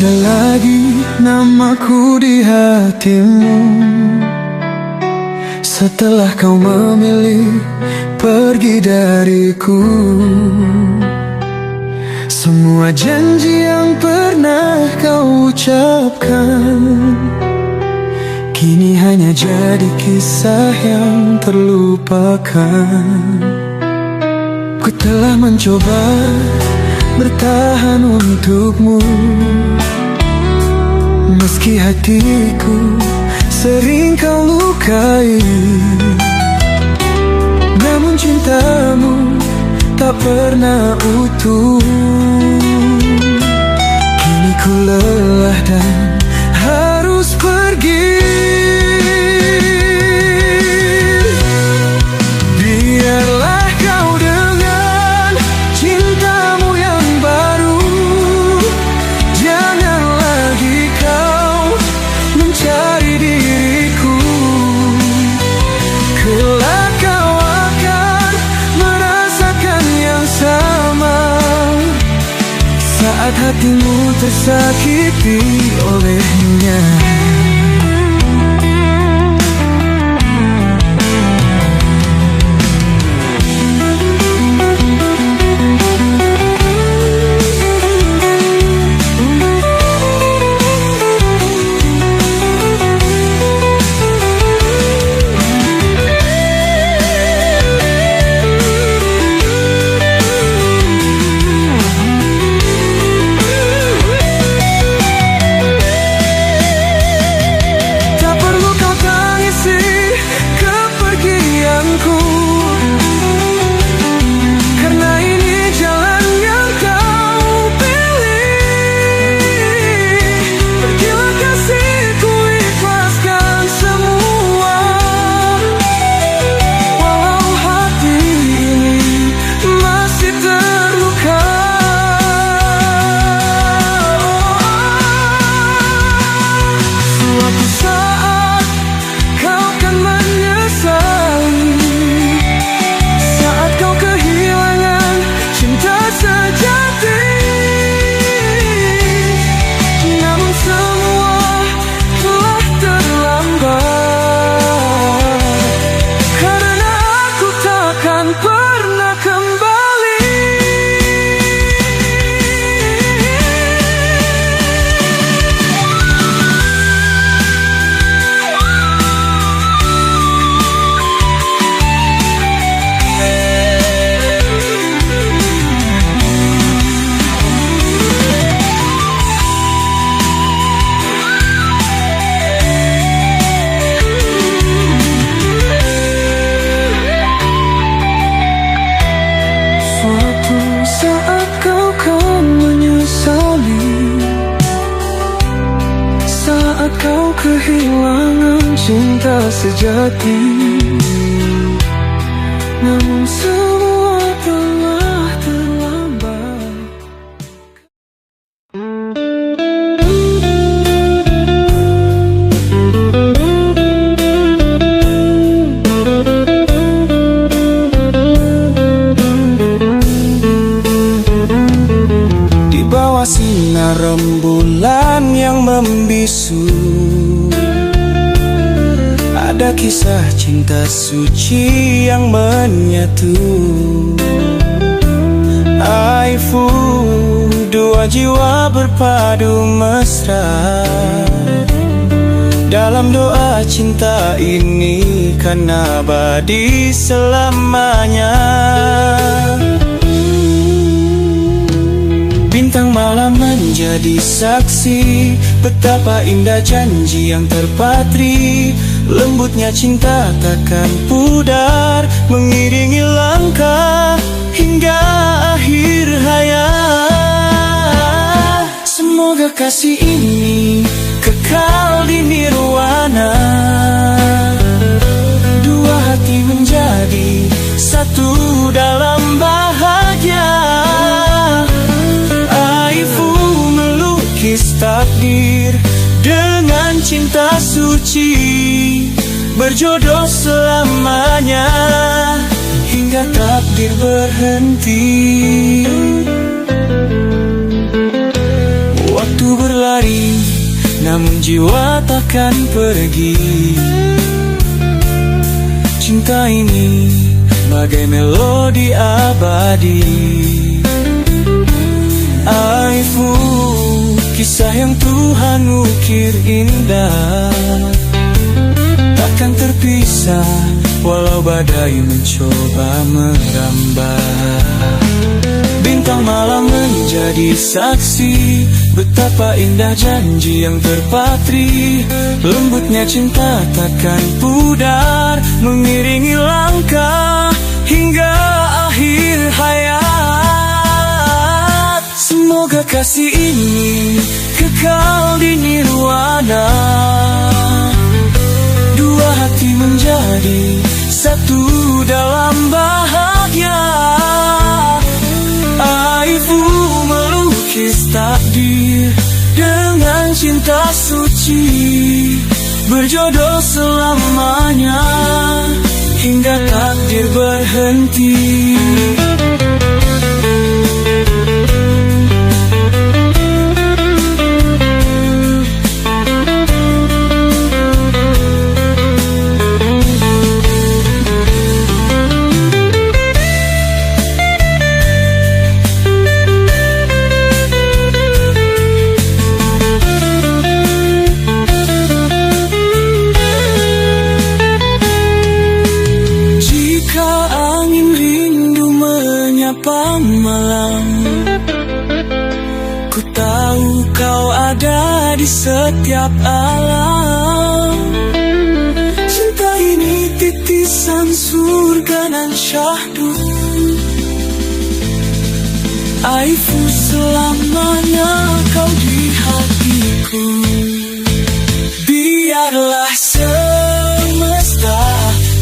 ada lagi namaku di hatimu. Setelah kau memilih pergi dariku, semua janji yang pernah kau ucapkan kini hanya jadi kisah yang terlupakan. Ku telah mencoba bertahan untukmu, meski hatiku sering kau lukai. Namun cintamu tak pernah utuh. Kini ku lelah dan harus pergi. Biarlah kau dengan cintamu yang baru. Jangan lagi kau mencari diriku. Kelak kau akan merasakan yang sama saat hatimu tersakiti olehnya. Kau kehilangan cinta sejati, namun semua telah terlambat. Di bawah sinar rembulan yang membisu, ada kisah cinta suci yang menyatu. Aifu, dua jiwa berpadu mesra dalam doa cinta ini kan abadi selamanya. Bintang malam menjadi saksi betapa indah janji yang terpatri. Lembutnya cinta takkan pudar mengiringi langkah hingga akhir hayat. Semoga kasih ini kekal di nirwana, dua hati menjadi satu dalam bahagia. Aifu melukis takdir dengan cinta suci, berjodoh selamanya hingga takdir berhenti. Waktu berlari namun jiwa takkan pergi. Cinta ini bagai melodi abadi. Aifu, kisah yang Tuhan ukir indah, takkan terpisah walau badai mencoba merambah. Bintang malam menjadi saksi betapa indah janji yang terpatri. Lembutnya cinta takkan pudar mengiringi langkah hingga akhir hayat. Semoga kasih ini kekal di nirwana, dua hati menjadi satu dalam bahagia. Aifu melukis takdir dengan cinta suci, berjodoh selamanya hingga takdir berhenti. Malam, ku tahu kau ada di setiap alam. Cinta ini titisan surga dan syahdu. Aifu, selamanya kau di hatiku. Biarlah semesta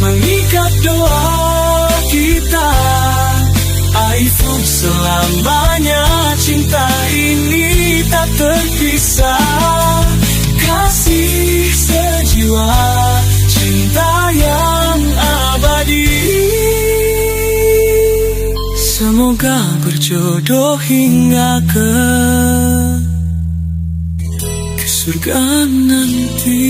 mengikat doa kita. Aifu, selamanya cinta ini tak terpisah. Kasih sejiwa, cinta yang abadi. Semoga berjodoh hingga ke surga nanti.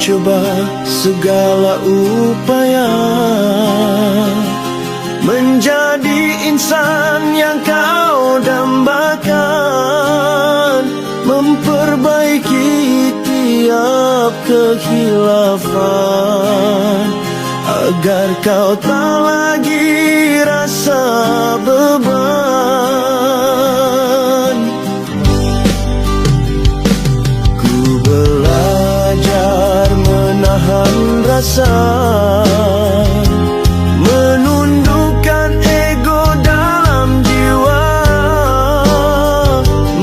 Coba segala upaya menjadi insan yang kau dambakan, memperbaiki tiap kehilafan agar kau tak lagi rasa beban. Ku belajar menahan rasa, menundukkan ego dalam jiwa.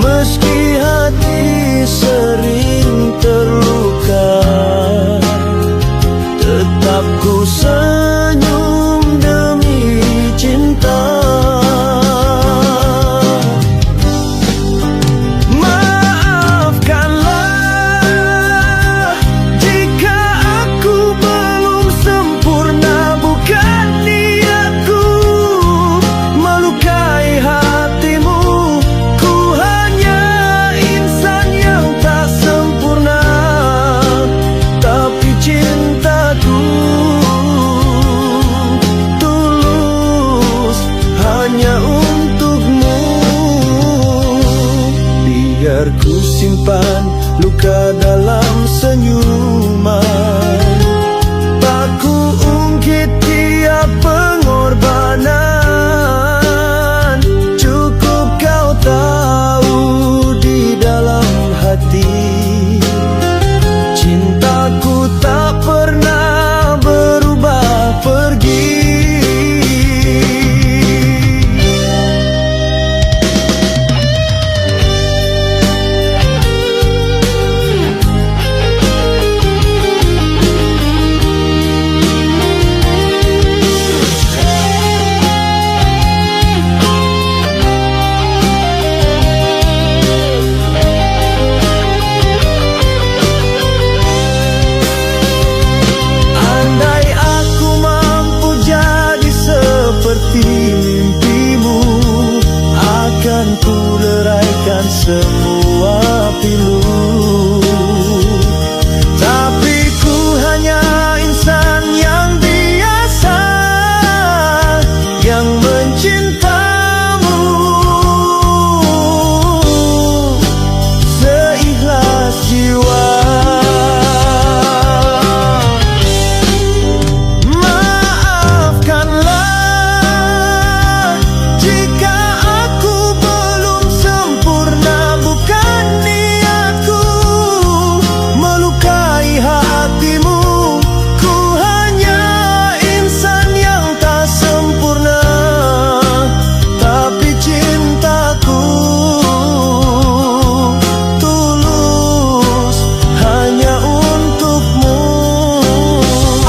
Meski hati sering terluka, tetap ku senyum demi cinta. Biar ku simpan luka dalam senyuman, tak ku ungkit tiap pengorbanan. Cukup kau tahu di dalam hati, cintaku tak pernah berubah pergi. semua pilu. Tapi ku hanya insan yang biasa, yang mencintamu seikhlas jiwa. Maafkanlah jika aku belum sempurna, bukan niatku melukai hatimu. Ku hanya insan yang tak sempurna, tapi cintaku tulus hanya untukmu.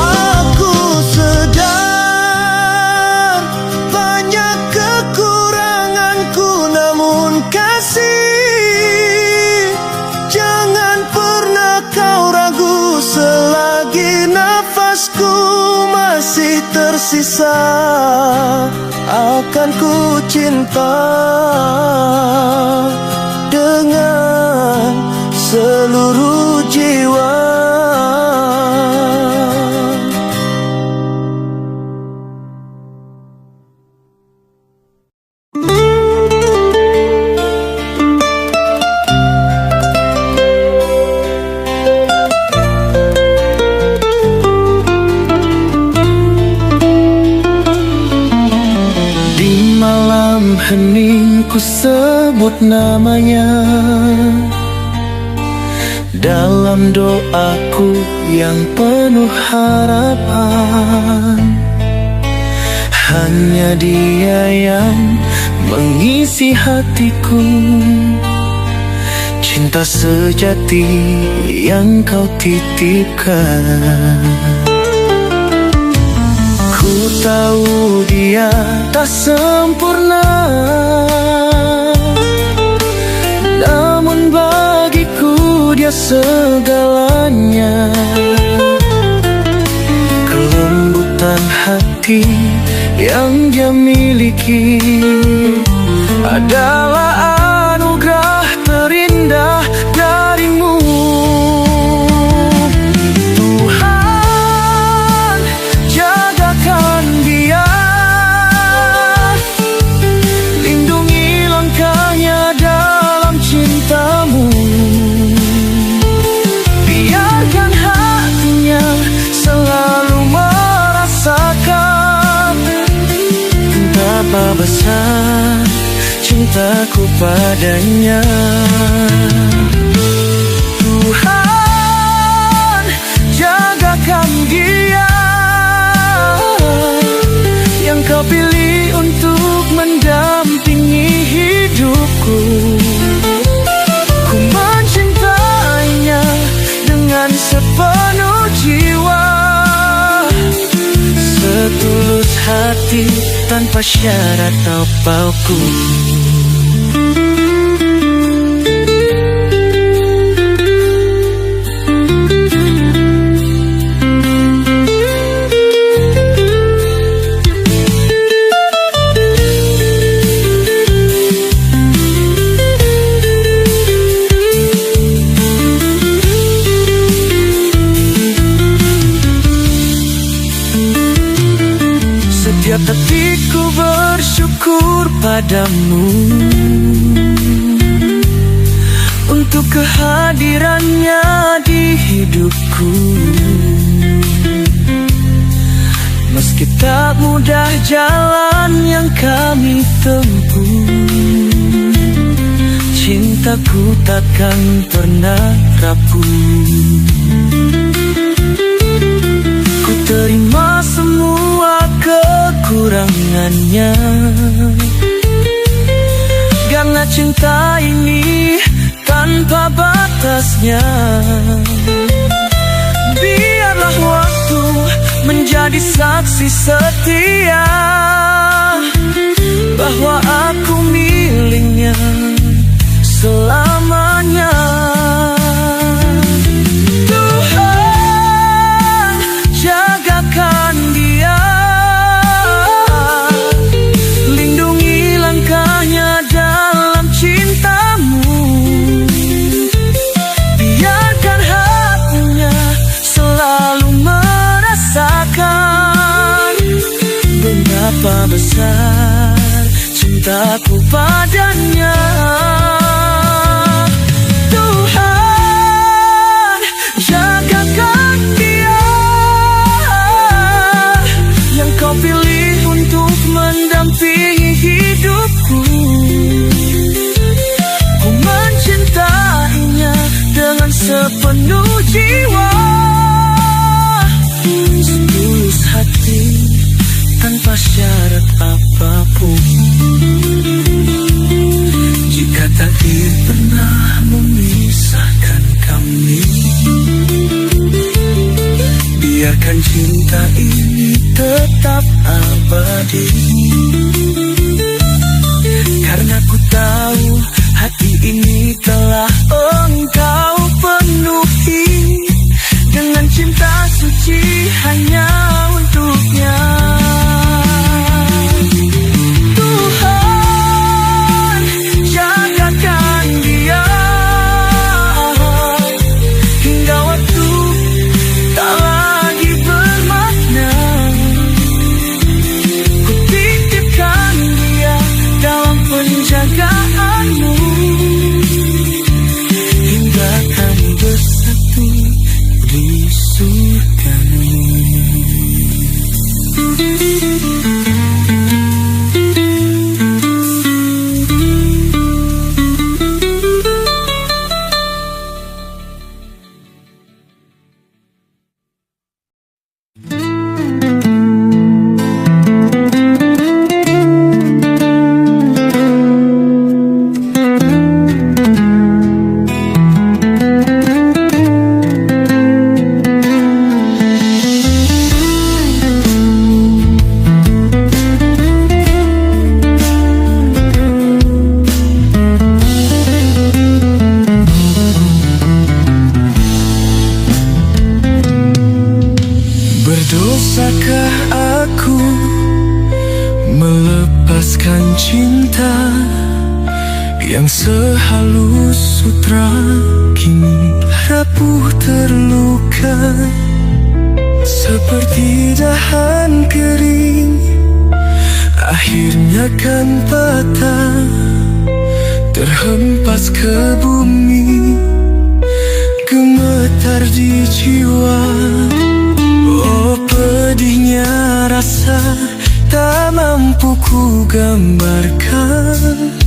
Aku sedar banyak kekuranganku, namun kasih, jangan pernah kau ragu. Selagi nafasku masih tersisa, akan ku cinta dengan seluruh jiwa. Di malam hening ku sebut namanya, dalam doaku yang penuh harapan. Hanya dia yang mengisi hatiku, cinta sejati yang kau titipkan. Ku tahu dia tak sempurna, namun bagiku dia segalanya. Kelembutan hati yang dia miliki adalah anugerah terindah darimu. Tuhan, jagakan dia, lindungi langkahnya dalam cintamu. Biarkan hatinya selalu merasakan betapa besar cintaku padanya. Tuhan, jagakan dia yang kau pilih untuk mendampingi hidupku. Ku mencintainya dengan sepenuh jiwa, setulus hati tanpa syarat apapun. Setiap detikku bersyukur padamu untuk kehadirannya di hidupku. Meski tak mudah jalan yang kami tempuh, cintaku takkan pernah rapuh. Ku terima semua kekurangannya, karena cinta ini tanpa batasnya. Biarlah waktu menjadi saksi setia bahwa aku miliknya selamanya. Tuhan, jagakan dia, lindungi langkahnya dalam cintamu. Betapa besar cintaku padanya. Tuhan, jagakan dia yang kau pilih untuk mendampingi hidupku. Ku mencintainya dengan sepenuh jiwa, setulus hati, tanpa syarat apapun. Jika takdir pernah memisahkan kami, biarkan cinta ini tetap abadi. Karena ku tahu hati ini telah engkau penuhi dengan cinta suci hanya untuknya. Tuhan, jagakan dia hingga waktu tak lagi bermakna. Ku titipkan dia dalam penjagaanmu hingga kami bersatu di surgamu. Berdosakah aku melepaskan cinta yang sehalus sutra kini rapuh terluka seperti dahan kering, akhirnya kan patah terhempas ke bumi, gemetar di jiwa. Oh, pedihnya rasa tak mampu ku gambarkan.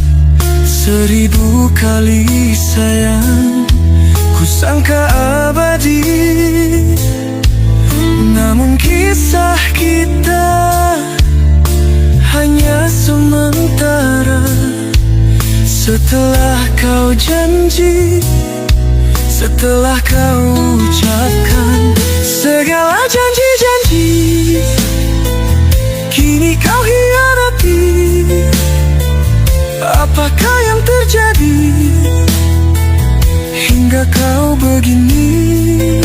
1000 kali sayang ku sangka abadi, namun kisah kita hanya sementara. Setelah kau janji, setelah kau ucapkan segala janji-janji, kini kau hianati. Apakah yang terjadi hingga kau begini?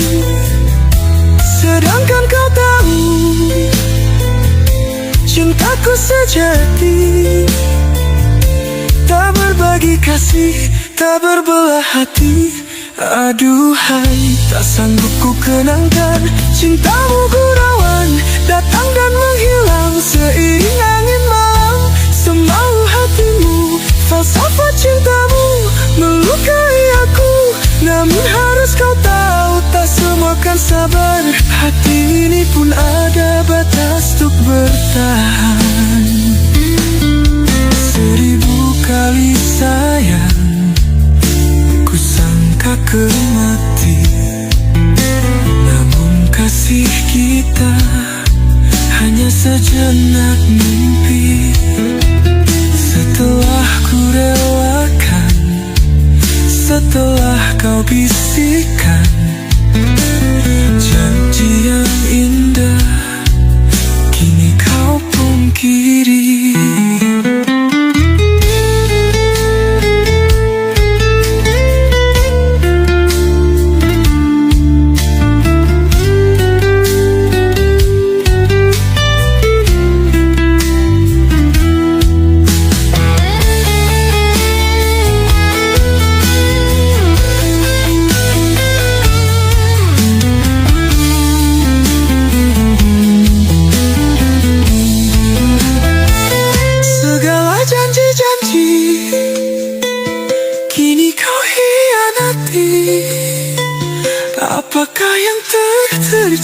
Sedangkan kau tahu cintaku sejati, tak berbagi kasih, tak berbelah hati. Aduhai, tak sanggup ku kenangkan cintamu gurauan, datang dan menghilang seiring angin malam. Semau hatimu, falsafat cintamu melukai aku, namun harus kau tahu tak semua kan sabar. Hati ini pun ada batas untuk bertahan. 1000 kali sayang ku sangka mati, namun kasih kita hanya sejenak mimpi. Setelah ku relakan, setelah kau bisikan janji yang indah, kini kau pun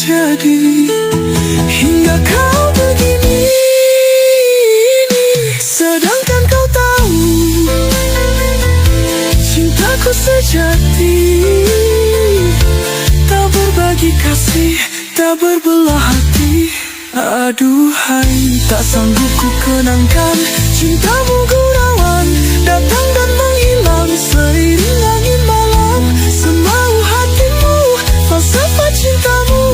terjadi hingga kau begini. Sedangkan kau tahu cintaku sejati tak berbagi kasih, tak berbelah hati. Aduhai, tak sanggup ku kenangkan cintamu gurauan, datang dan menghilang seiring angin malam. Semau hatimu, falsafah cintamu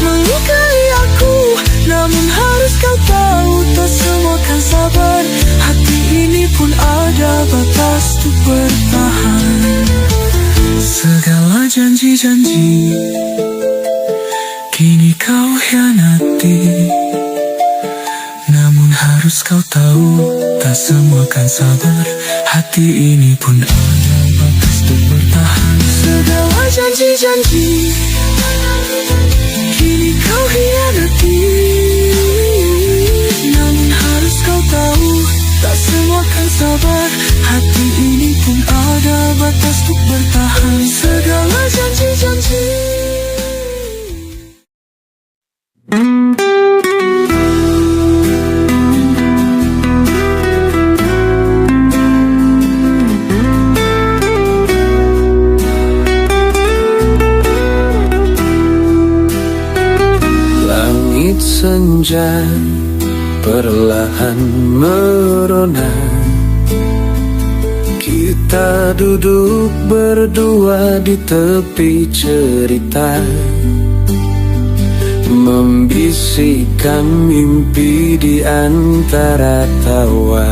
melukai aku. Namun harus kau tahu, tak semua kan sabar. Hati ini pun ada batas untuk bertahan. Segala janji-janji kini kau hianati. Namun harus kau tahu, tak semua kan sabar. Hati ini pun ada batas untuk bertahan. Segala janji-janji kini kau hianati. Namun harus kau tahu, tak semua kan sabar. Hati ini pun ada batas untuk bertahan. Segala janji-janji. Langit senja perlahan merona. Kita duduk berdua di tepi cerita, membisikkan mimpi di antara tawa.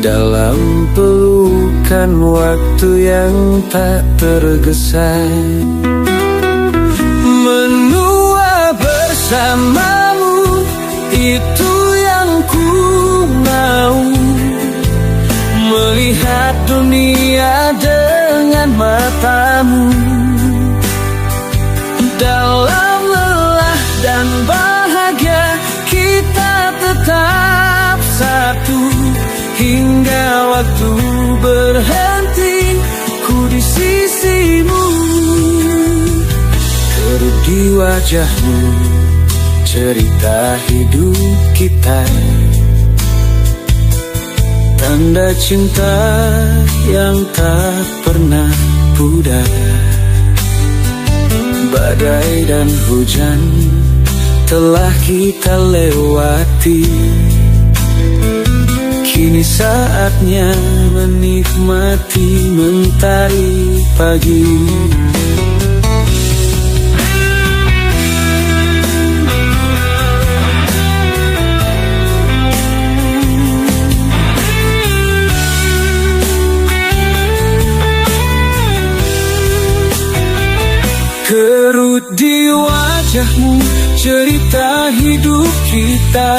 Dalam pelukan waktu yang tak tergesa, menua bersamamu, itu yang ku mau. Melihat dunia dengan matamu, dalam lelah dan bahagia kita tetap satu. Hingga waktu berhenti, ku di sisimu. Kerut di wajahmu, cerita hidup kita, tanda cinta yang tak pernah pudar. Badai dan hujan telah kita lewati. Kini saatnya menikmati mentari pagi. Kerut di wajahmu, cerita hidup kita,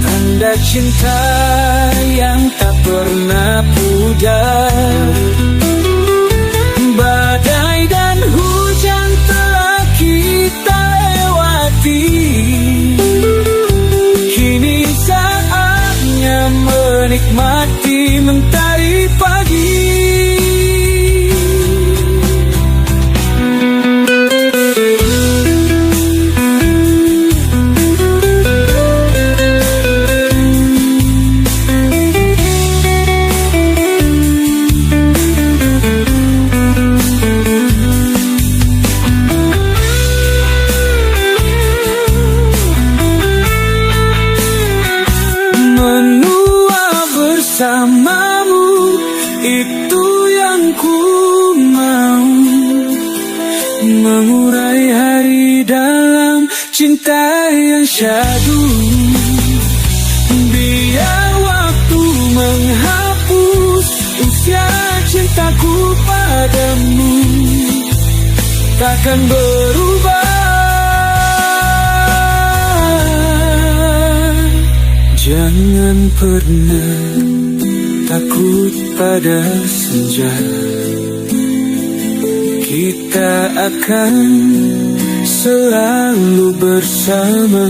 tanda cinta yang tak pernah pudar. Badai dan hujan telah kita lewati. Kini saatnya menikmati mentari pagi. Bersamamu, itu yang ku mau. Mengurai hari dalam cinta yang syahdu. Biar waktu menghapus usia cintaku padamu, takkan berubah. Jangan pernah takut pada senja. Kita akan selalu bersama.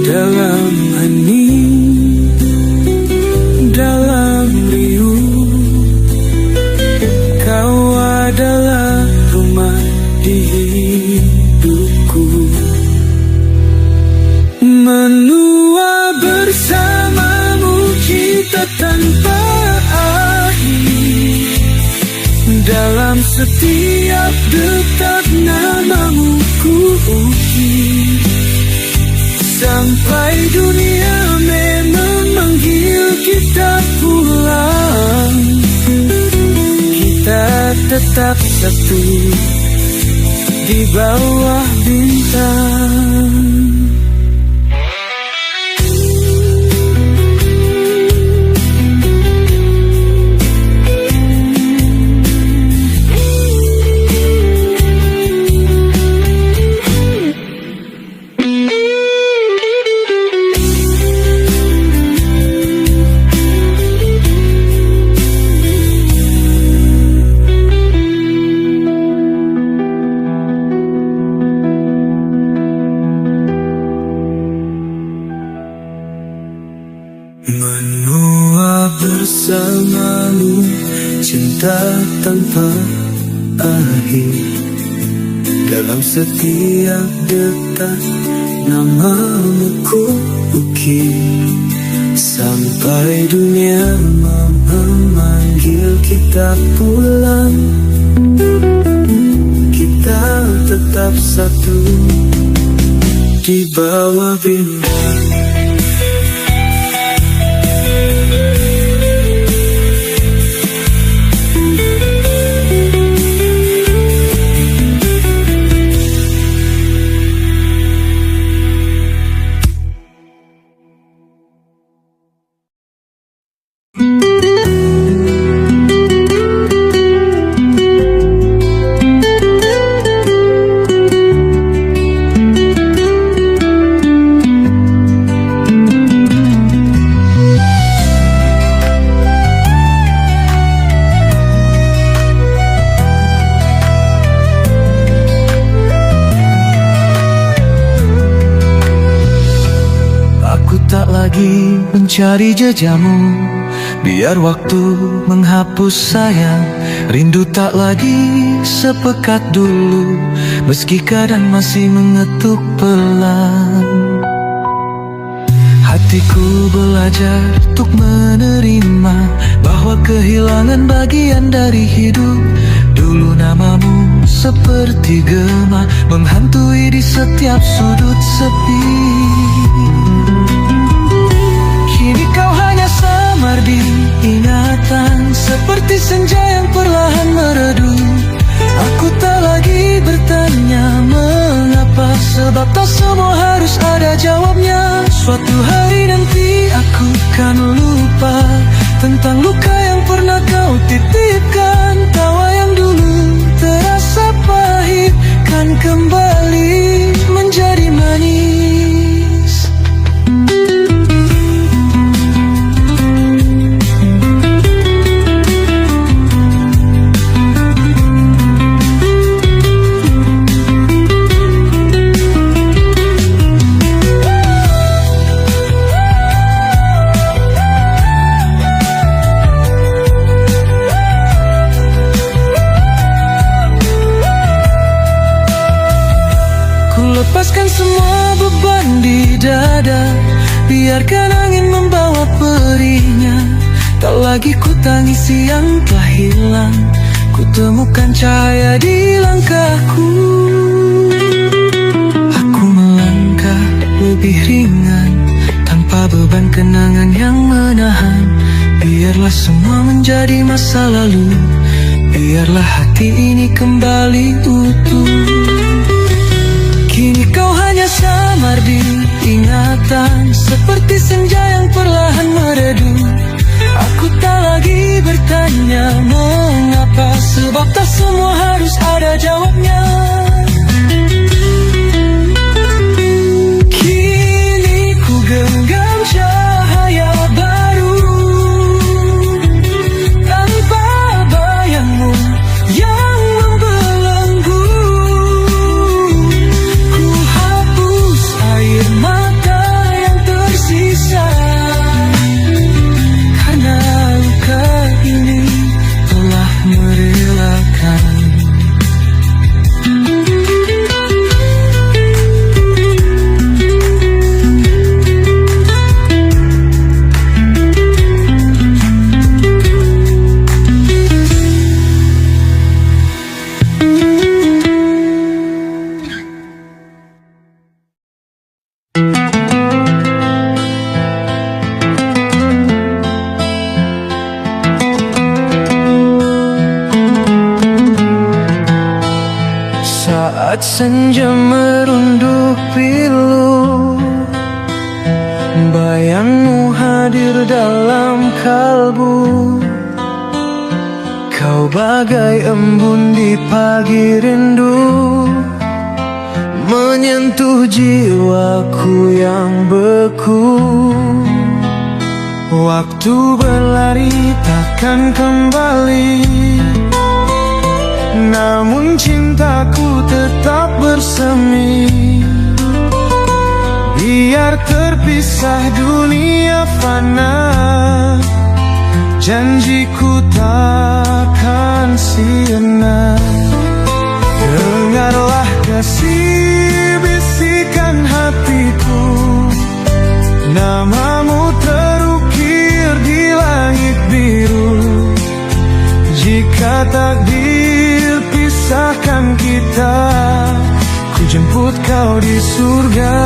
Dalam hening, dalam riuh, kau tetap satu di bawah bintang. Menua bersamamu, cinta tanpa akhir. Dalam setiap detak namamu ku ukir. Sampai dunia memanggil kita pulang, kita tetap satu di bawah bintang. Tak lagi mencari jejakmu, biar waktu menghapus sayang. Rindu tak lagi sepekat dulu, meski kadang masih mengetuk pelan. Hatiku belajar untuk menerima bahwa kehilangan bagian dari hidup. Dulu namamu seperti gema menghantui di setiap sudut sepi. Kini kau hanya samar di ingatan, seperti senja yang perlahan meredup. Aku tak lagi bertanya mengapa, sebab tak semua harus ada jawabnya. Suatu hari nanti aku kan lupa tentang luka yang pernah kau titipkan. Tawa yang dulu terasa pahit kan kembali menjadi manis. Lepaskan semua beban di dada, biarkan angin membawa perihnya. Tak lagi ku tangisi yang telah hilang, ku temukan cahaya di langkahku. Aku melangkah lebih ringan, tanpa beban kenangan yang menahan. Biarlah semua menjadi masa lalu, biarlah hati ini kembali utuh. Kini kau hanya samar di ingatan, seperti senja yang perlahan meredup. Aku tak lagi bertanya mengapa, sebab tak semua harus ada jawabnya. Kini ku genggam cahaya baru, tanpa bayangmu yang membelenggu. Air mata yang tersisa, karena luka ini telah merelakan. senja merunduk pilu, bayangmu hadir dalam kalbu. Kau bagai embun di pagi rindu, menyentuh jiwaku yang beku. Waktu berlari takkan kembali, namun cintaku tetap bersemi. Biar terpisah dunia fana, janjiku takkan sirna. Dengarlah kasih bisikan hatiku, namamu terukir di langit biru. Jika takdir pisahkan kita, ku jemput kau di surga.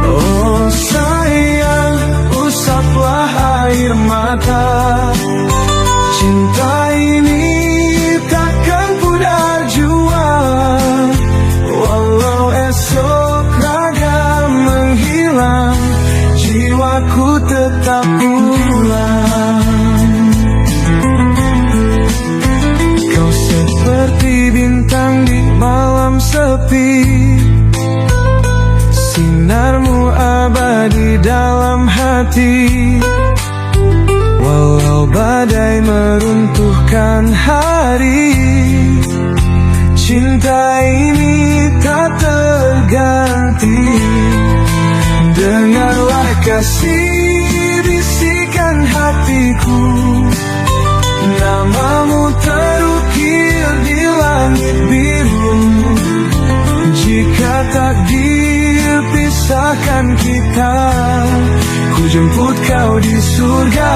Oh sayang, usaplah air mata. Cinta ini takkan pudar jua, walau esok raga menghilang, jiwaku tetap pulang. Kau seperti bintang di malam sepi, sinarmu abadi dalam hati. Walau badai meruntuhkan hari, cinta ini tak terganti. Dengarlah kasih bisikan hatiku, namamu terukir di langit biru. Jika takdir pisahkan kita, ku jemput kau di surga.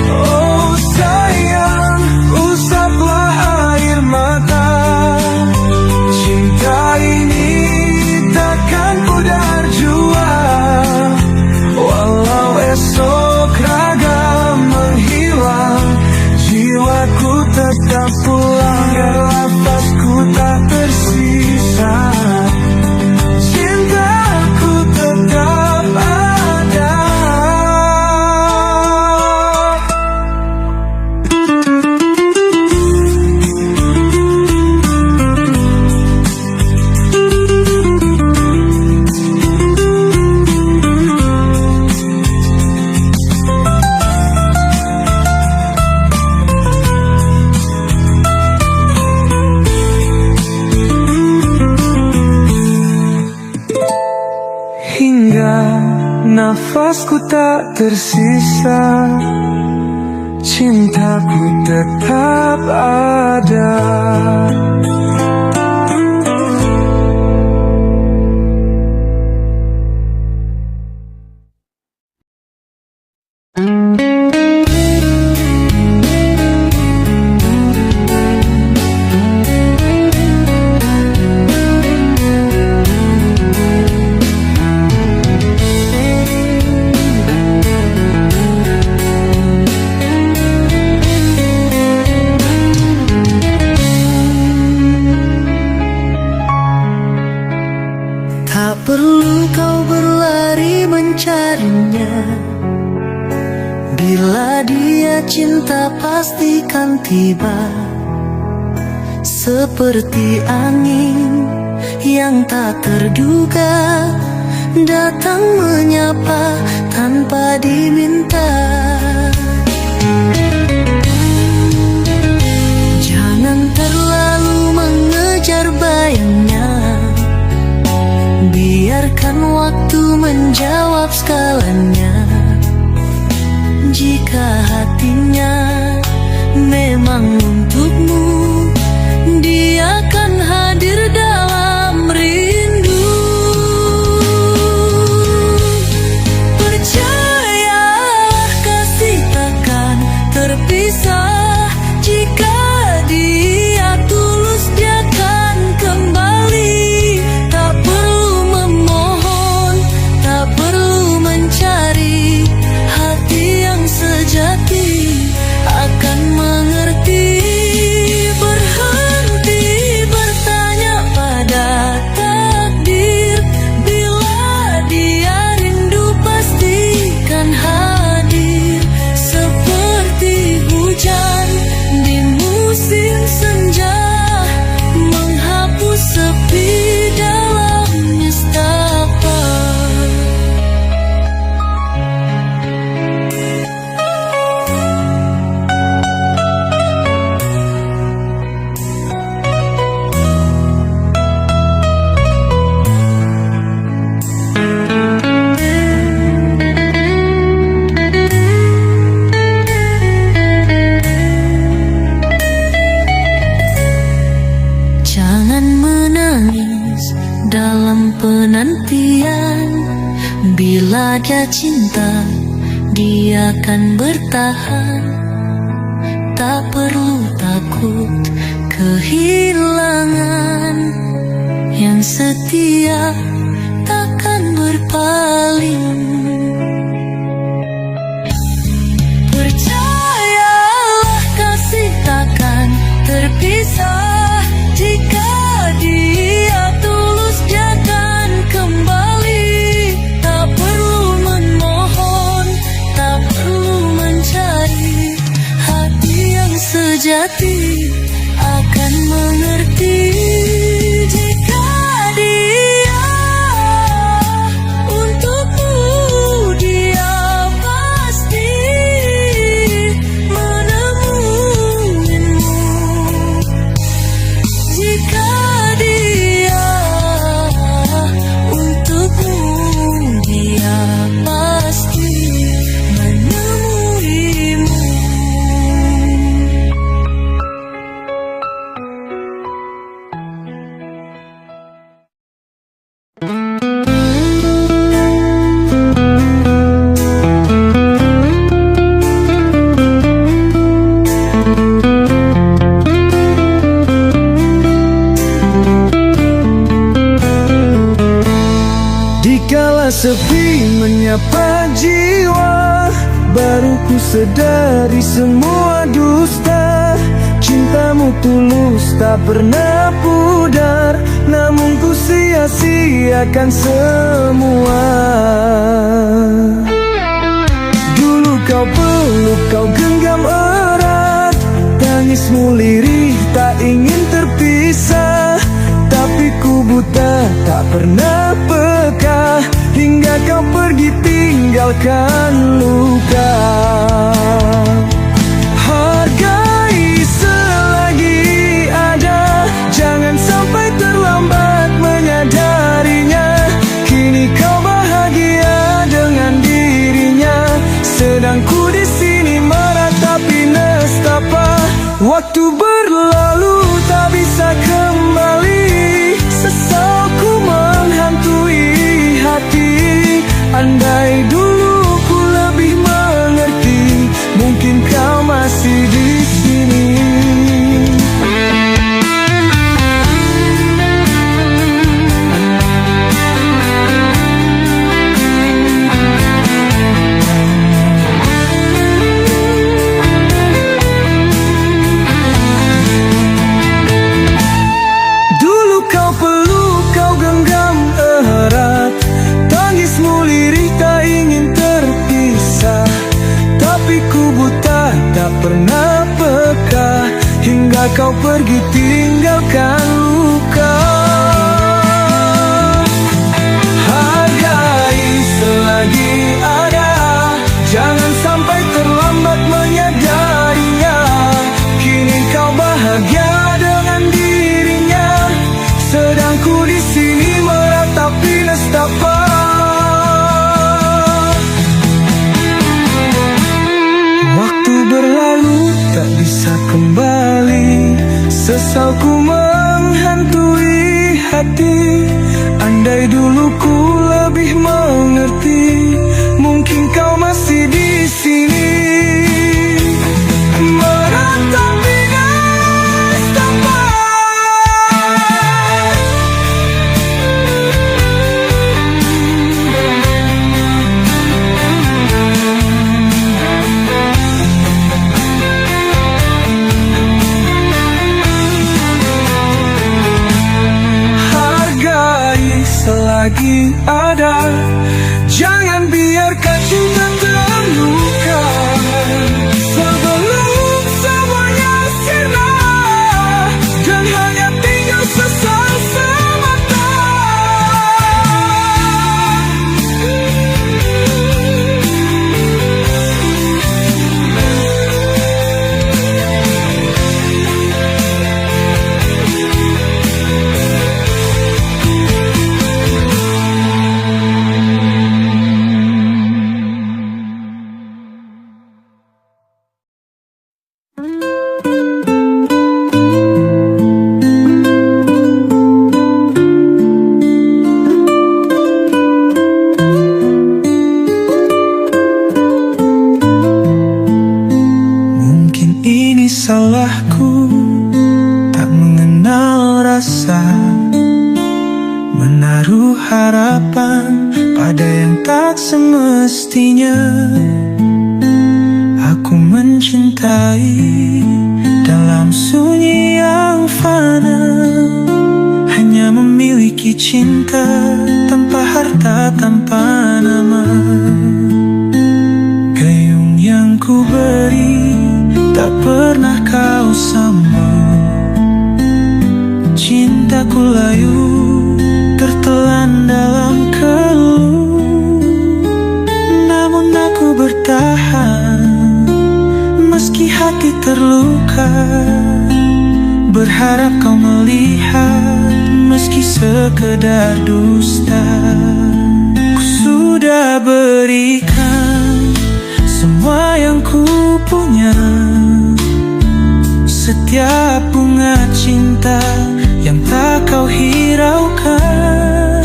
Oh sayang, usaplah air mata. Cinta ini takkan pudar jua, walau esok raga menghilang, jiwaku tetap pulang. Biar nafasku tak tersisa, cintaku tetap ada. Hingga nafasku tak tersisa, cintaku tetap ada. Tak perlu kau berlari mencarinya, bila dia cinta pastikan tiba. Seperti angin yang tak terduga, datang menyapa tanpa diminta. Jangan terlalu mengejar bayangnya, biarkan waktu menjawab segalanya. Jika hatinya memang untukmu, dia akan hadir dalam rindu. Percayalah kasih penantian. Bila dia cinta, dia akan bertahan. Tak perlu takut kehilangan. Yang setia takkan berpaling. Percayalah, kasih takkan terpisah. Jika dia tulus, dia akan kembali. Tak perlu memohon, tak perlu mencari. Hati yang sejati akan mengerti. Jika dia untukmu, dia pasti menemuimu. Jika dia untukmu, dia pasti menemuimu. Dikala sepi menyapa jiwa, baru ku sedari semua dusta. Cintamu tulus tak pernah pudar, namun ku sia-siakan semua. Dulu kau peluk, kau genggam erat, tangismu lirih tak ingin terpisah. Tapi ku buta tak pernah peka, hingga kau pergi tinggalkan luka. Hargai selagi ada, jangan sampai terlambat menyadarinya. Kini kau bahagia dengan dirinya, sedang ku di sini meratapi nestapa. Waktu berlalu tak bisa kembali, sesalku menghantui hati. Andai dulu ku lebih mengerti, mungkin kau masih di sini. Pernah peka, hingga kau pergi tinggalkan luka. Hargai selagi ada, jangan sampai terlambat menyadarinya. Kini kau bahagia dengan dirinya, sedang ku di sini meratapi nestapa. Berlalu tak bisa kembali, sesalku menghantui hati. Andai dulu ku lebih mengerti, mungkin kau masih di sini meratapi nestapa. Selagi ada, jangan biarkan cinta terluka. Sebelum semuanya sirna dan hanya tinggal sesal semata. harapan pada yang tak semestinya. Aku mencintai dalam sunyi yang fana, hanya memiliki cinta tanpa harta, tanpa nama. Gayung yang ku beri tak pernah kau sambut. Cintaku layu tertelan dalam keluh, namun aku bertahan meski hati terluka. Berharap kau melihat meski sekedar dusta. Ku sudah berikan semua yang ku punya, setiap bunga cinta yang tak kau hiraukan.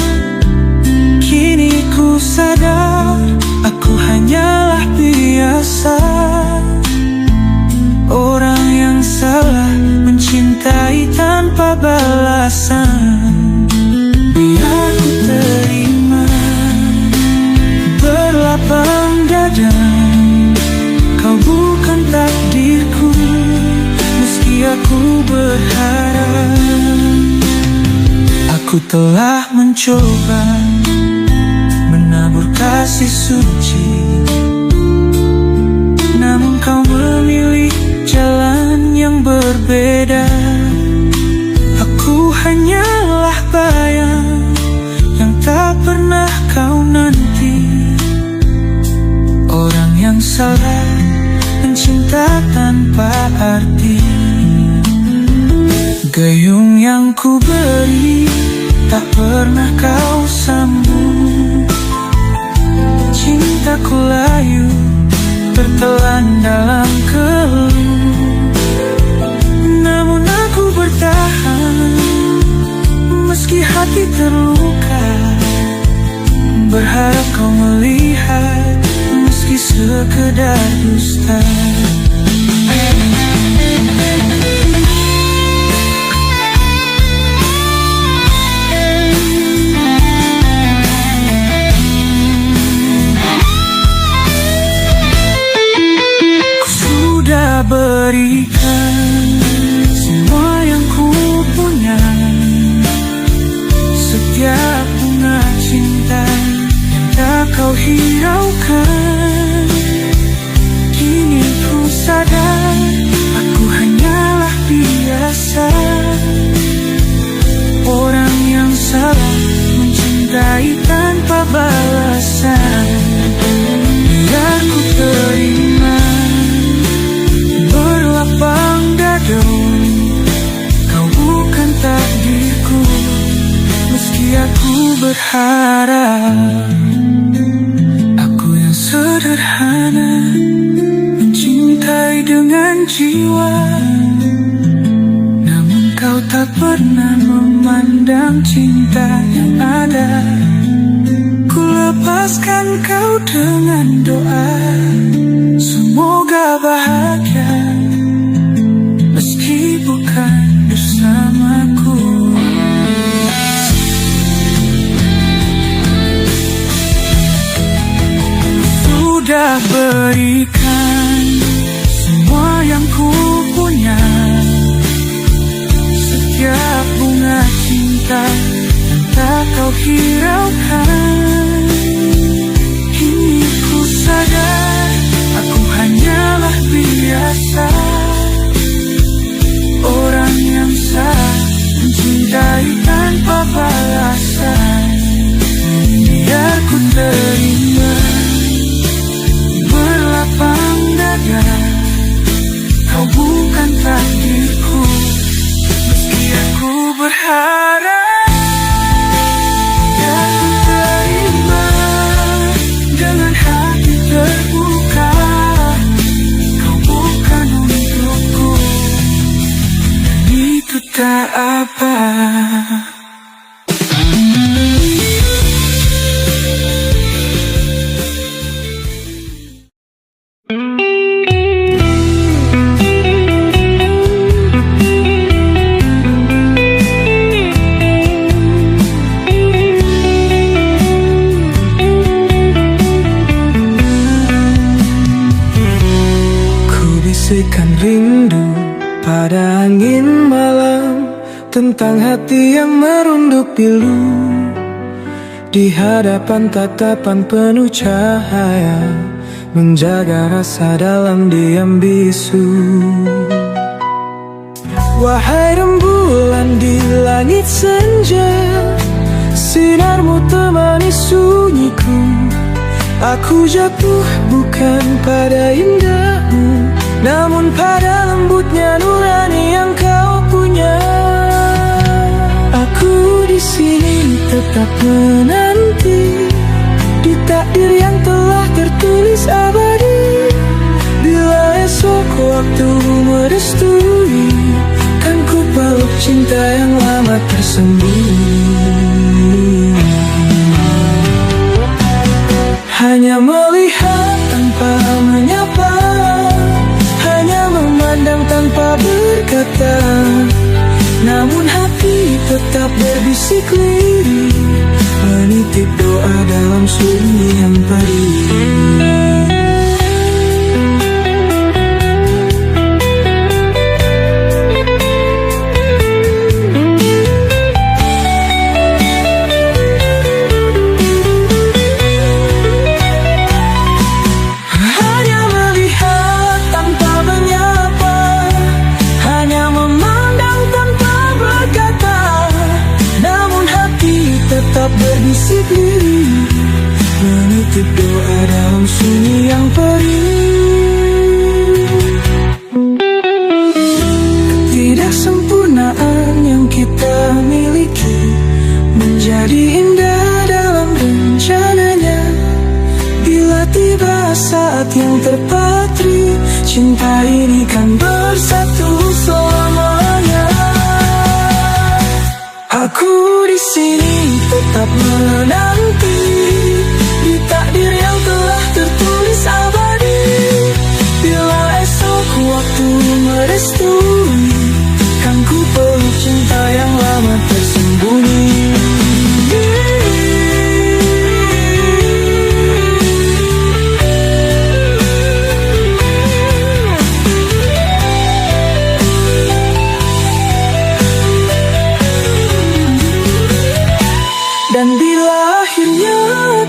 Kini ku sadar aku hanyalah biasa, orang yang salah mencintai tanpa balasan. Biar ku terima berlapang dada, kau bukan takdirku meski aku berharap. Aku telah mencoba menabur kasih suci, namun kau memilih jalan yang berbeda. Aku hanyalah bayang yang tak pernah kau nanti, orang yang salah mencinta tanpa arti. Gayung yang ku beri tak pernah kau sambut. Cintaku layu tertelan dalam keluh, namun aku bertahan meski hati terluka. Berharap kau melihat meski sekedar dusta. Berikan semua yang ku punya, setiap bunga cinta yang tak kau hiraukan. Kini ku sadar aku hanyalah biasa, orang yang salah mencintai tanpa balasan. Biar ku terima berlapang dada, kau bukan takdirku meski aku berharap. Aku yang sederhana mencintai dengan jiwa, namun kau tak pernah memandang cinta yang ada. Ku lepaskan kau dengan doa, semoga bahagia meski bukan bersamaku. Sudah berikan semua yang ku punya, setiap bunga cinta yang tak kau hiraukan. Kini ku sadar aku hanyalah biasa, orang yang salah mencintai tanpa balasan. Biar ku terima berlapang dada, kau bukan takdirku meski aku berharap. Biar ku terima dengan hati terbuka, kau bukan untukku, itu tak apa. Nyanyiin malam tentang hati yang merunduk pilu di hadapan tatapan penuh cahaya, menjaga rasa dalam diam bisu. Wahai rembulan di langit senja, sinarmu temani sunyiku. Aku jatuh bukan pada indahmu, namun pada lembutnya nurani yang kau punya. Aku di sini tetap menanti di takdir yang telah tertulis abadi. Bila esok waktu merestui, kan ku peluk cinta yang lama tersembunyi. Hanya melihat tanpa menyapa, hanya memandang tanpa berkata, namun hati tetap berbisik lirih, menitip doa dalam sunyi yang perih. Berbisik lirih, menitip doa dalam sunyi yang perih. Ketidaksempurnaan yang kita miliki menjadi indah dalam rencananya. Bila tiba saat yang terpatri, cinta ini kan bersatu selamanya. Aku di sini tetap menanti di takdir yang telah tertulis abadi. Bila esok waktu merestui, kan ku peluk cinta yang lama tersembunyi. Dan bila akhirnya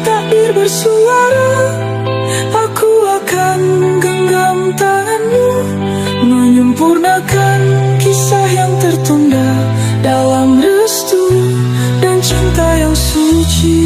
takdir bersuara, aku akan genggam tanganmu, menyempurnakan kisah yang tertunda dalam restu dan cinta yang suci.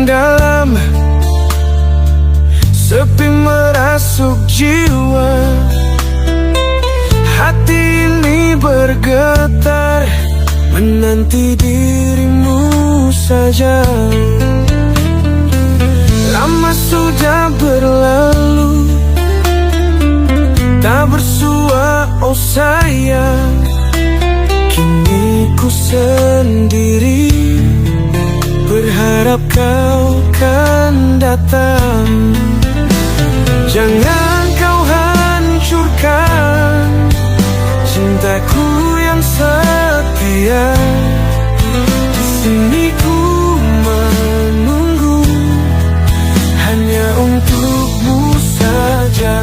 Dalam sepi merasuk jiwa, hati ini bergetar menanti dirimu saja. Lama sudah berlalu, tak bersua oh sayang. Kini ku sendiri, berharap kau kan datang. Jangan kau hancurkan cintaku yang setia. Di sini ku menunggu hanya untukmu saja.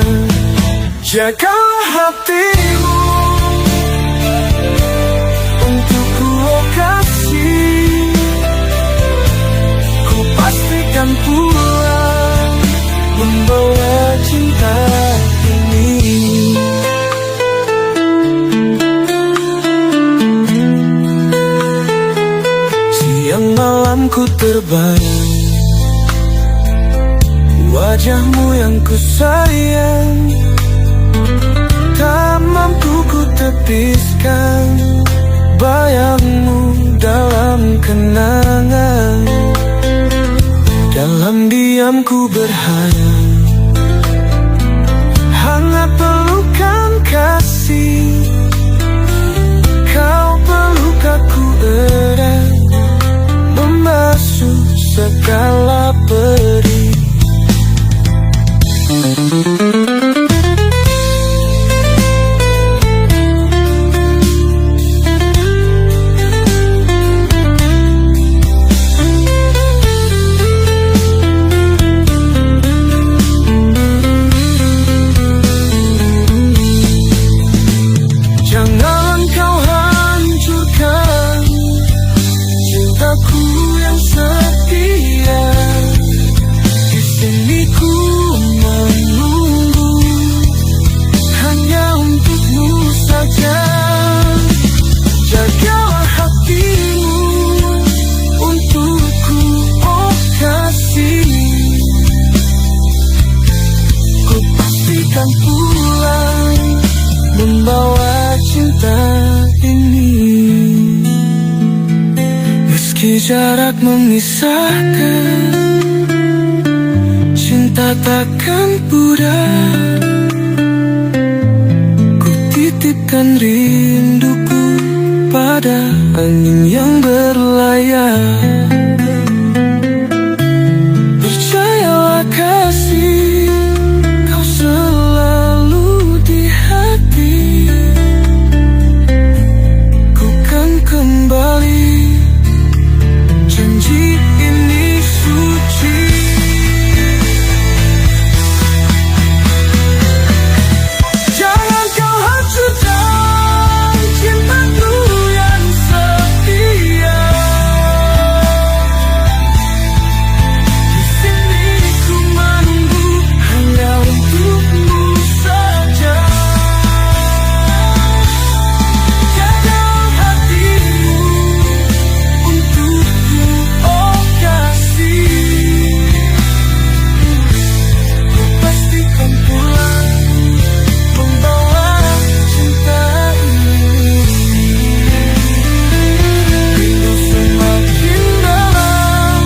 Jagalah hatimu, untukku oh kasih. Pastikan pulang membawa cinta ini. Siang malam ku terbayang, wajahmu yang ku sayang, tak mampu ku tepiskan bayangmu dalam kenangan. Dalam diam ku berhayal, hangat pelukan kasih, kau peluk aku erat, membasuh segala perih. Jangan kau hancurkan cintaku yang setia. Di sini ku menunggu hanya untukmu saja. Jagalah hatimu untukku, oh kasih. Ku pastikan pulang membawa cinta ini. Meski jarak memisahkan, cinta takkan pudar. Ku titipkan rinduku pada angin yang berlayar. Percayalah kasih, kau selalu di hati. Ku kan kembali, janji ini suci. Jangan kau hancurkan cintaku yang setia. Di sini ku menunggu hanya untukmu saja. Jaga hatimu untukku, oh kasih. Ku pastikan pulang membawa cinta ini. Rindu semakin dalam,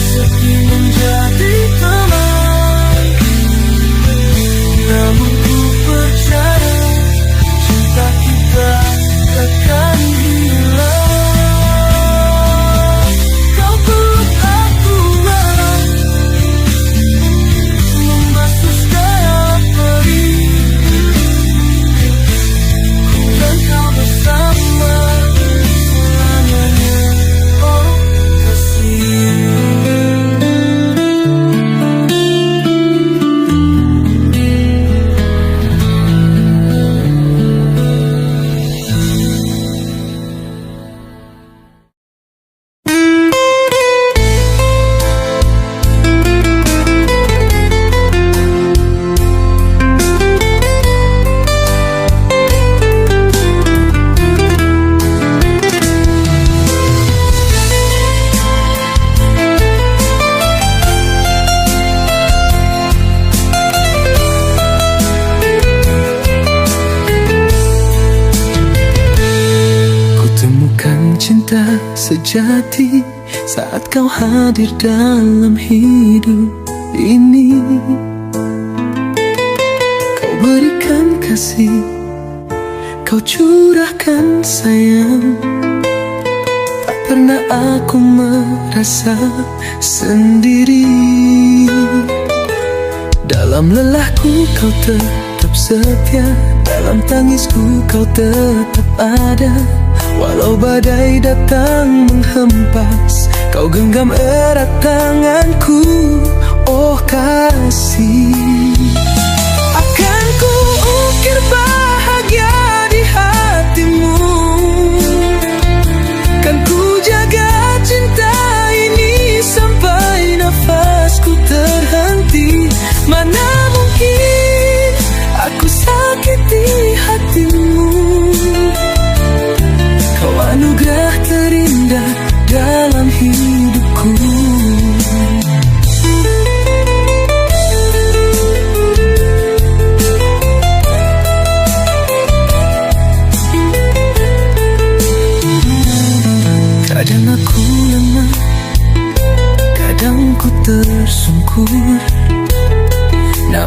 sepi menjadi teman. Namun ku percaya cinta kita takkan hilang. Kau peluk aku erat, membasuh segala perih. Dan kau bersama selamanya, oh kasih. Kutemukan cinta sejati saat kau hadir dalam hidup ini. Kau berikan kasih, kau curahkan sayang. Tak pernah aku merasa sendiri. Dalam lelahku kau tetap setia, dalam tangisku kau tetap ada. Walau badai datang menghempas, kau genggam erat tanganku, oh kasih. Akan ku ukir bahagia di hatimu, kan ku jaga cinta ini sampai nafasku terhenti. Mana mungkin aku sakiti hatimu, kau anugerah terindah dalam hidupku.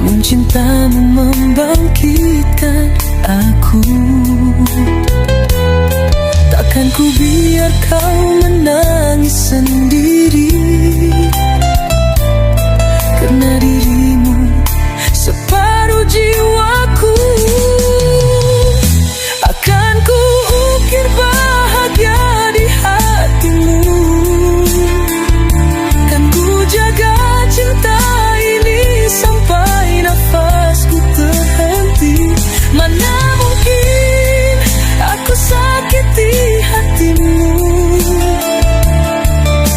namun cintamu membangkitkan aku. Takkan ku biar kau menangis sendiri, karena dirimu separuh jiwaku. Akan ku ukir bahagia di hatimu, kan ku jaga cinta ini sampai nafasku terhenti. Mana mungkin aku sakiti hatimu,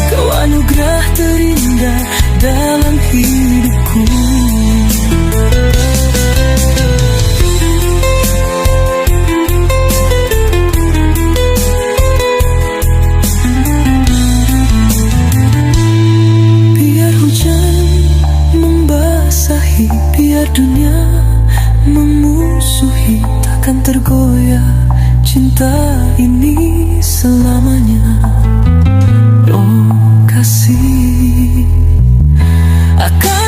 kau anugerah terindah dalam hidupku. Biar hujan membasahi, biar dunia memusuhi, takkan tergoyah cinta ini selamanya. Oh kasih, akan